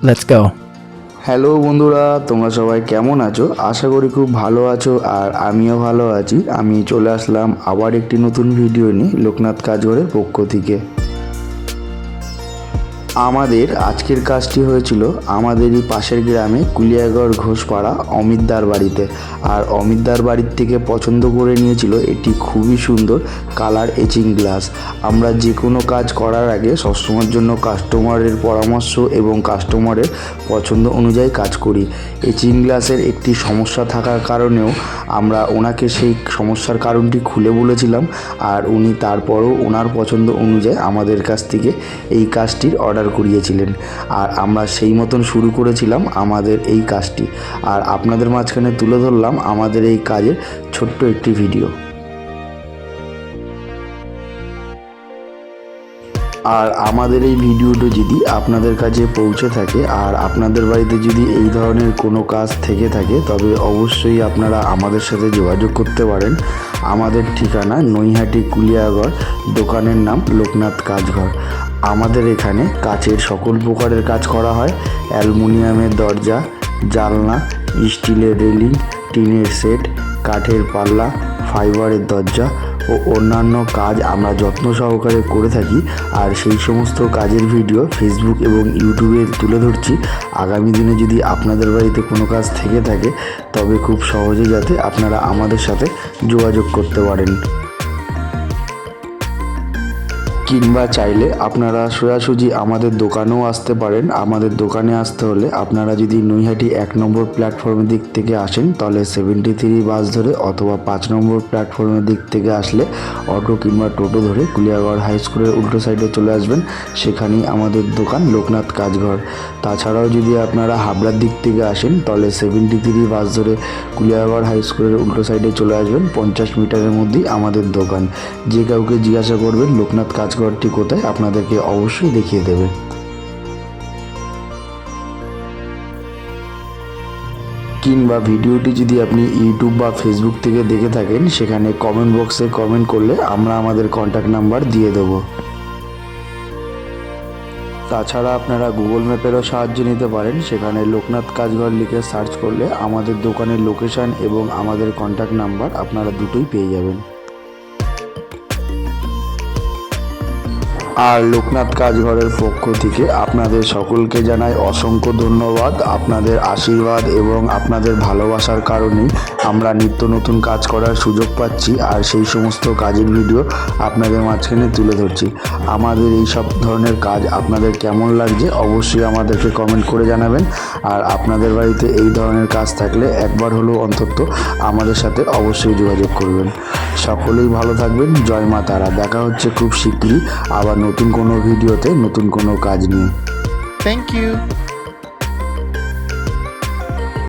Let's go. Hello বন্ধুরা, তোমরা সবাই কেমন আছো? আশা করি খুব ভালো আছো আর আমিও ভালো আছি। আমি চলে আসলাম আবার একটি নতুন ভিডিও নিয়ে লোকনাথ কাজঘরের পক্ষ থেকে। আমাদের আজকের কাজটি হয়েছিল আমাদেরই পাশের গ্রামে কুলিয়াগড় ঘোষপাড়া অমিতদার বাড়িতে। আর অমিতদার বাড়ির থেকে পছন্দ করে নিয়েছিল এটি খুবই সুন্দর কালার এচিং গ্লাস। আমরা যে কোনো কাজ করার আগে সবসময়ের জন্য কাস্টমারের পরামর্শ এবং কাস্টমারের পছন্দ অনুযায়ী কাজ করি। এচিং গ্লাসের একটি সমস্যা থাকার কারণেও আমরা ওনাকে সেই সমস্যার কারণটি খুলে বলেছিলাম, আর উনি তারপরও ওনার পছন্দ অনুযায়ী আমাদের কাছ থেকে এই কাজটির অর্ডার করিয়েছিলেন। আর আমরা সেই মতন শুরু করেছিলাম আমাদের এই কাজটি, আর আপনাদের মাঝখানে তুলে ধরলাম আমাদের এই কাজের ছোট্ট একটি ভিডিও। আর আমাদের এই ভিডিওটি যদি আপনাদের কাছে পৌঁছে থাকে আর আপনাদের বাড়িতে যদি এই ধরনের কোনো কাজ থেকে থাকে, তবে অবশ্যই আপনারা আমাদের সাথে যোগাযোগ করতে পারেন। আমাদের ঠিকানা নৈহাটি কুলিয়াগড়, দোকানের নাম লোকনাথ কাজঘর। আমাদের এখানে কাচের সকল প্রকারের কাজ করা হয়। অ্যালুমিনিয়ামের দরজা, জানলা, স্টিলের রেলিং, টিনের সেট, কাঠের পাল্লা, ফাইবারের দরজা ও অন্যান্য কাজ আমরা যত্ন সহকারে করে থাকি। আর সেই সমস্ত কাজের ভিডিও ফেসবুক এবং ইউটিউবে তুলে ধরছি। আগামী দিনে যদি আপনাদের বাড়িতে কোনো কাজ থেকে থাকে, তবে খুব সহজে যাতে আপনারা আমাদের সাথে যোগাযোগ করতে পারেন, কিংবা চাইলে আপনারা সোজাসুজি আমাদের দোকানেও আসতে পারেন। আমাদের দোকানে আসতে হলে আপনারা যদি নৈহাটি 1 নম্বর প্ল্যাটফর্মের দিক থেকে আসেন, তাহলে 73 বাস ধরে, অথবা 5 নম্বর প্ল্যাটফর্মের দিক থেকে আসলে অটো কিংবা টোটো ধরে কুলিয়াগড় হাই স্কুলের উল্টো সাইডে চলে আসবেন। সেখানেই আমাদের দোকান লোকনাথ কাজঘর। তাছাড়াও যদি আপনারা হাবড়ার দিক থেকে আসেন, তাহলে 73 বাস ধরে কুলিয়াগড় হাই স্কুলের উল্টো সাইডে চলে আসবেন। 50 মিটারের মধ্যেই আমাদের দোকান। যে কাউকে জিজ্ঞাসা করবেন লোকনাথ কাজঘরটি কোথায়, আপনাদেরকে অবশ্যই দেখিয়ে দেবে। কিংবা ভিডিওটি যদি আপনি ইউটিউব বা ফেসবুক থেকে দেখে থাকেন, সেখানে কমেন্ট বক্সে কমেন্ট করলে আমরা আমাদের কন্ট্যাক্ট নাম্বার দিয়ে দেবো। তাছাড়া আপনারা গুগল ম্যাপেরও সাহায্য নিতে পারেন। সেখানে লোকনাথ কাজঘর লিখে সার্চ করলে আমাদের দোকানের লোকেশন এবং আমাদের কন্ট্যাক্ট নাম্বার আপনারা দুটোই পেয়ে যাবেন। আর লোকনাথ কাজঘরের পক্ষ থেকে আপনাদের সকলকে জানাই অসংখ্য ধন্যবাদ। আপনাদের আশীর্বাদ এবং আপনাদের ভালোবাসার কারণেই আমরা নিত্য নতুন কাজ করার সুযোগ পাচ্ছি, আর সেই সমস্ত কাজের ভিডিও আপনাদের মাঝখানে তুলে ধরছি। আমাদের এই সব ধরনের কাজ আপনাদের কেমন লাগছে অবশ্যই আমাদেরকে কমেন্ট করে জানাবেন। আর আপনাদের বাড়িতে এই ধরনের কাজ থাকলে একবার হলেও অন্তত আমাদের সাথে অবশ্যই যোগাযোগ করবেন। সকলেই ভালো থাকবেন। জয় মা তারা। দেখা হচ্ছে খুব শীঘ্রই আবার নতুন কোনো ভিডিওতে নতুন কোনো কাজ নিয়ে। Thank you.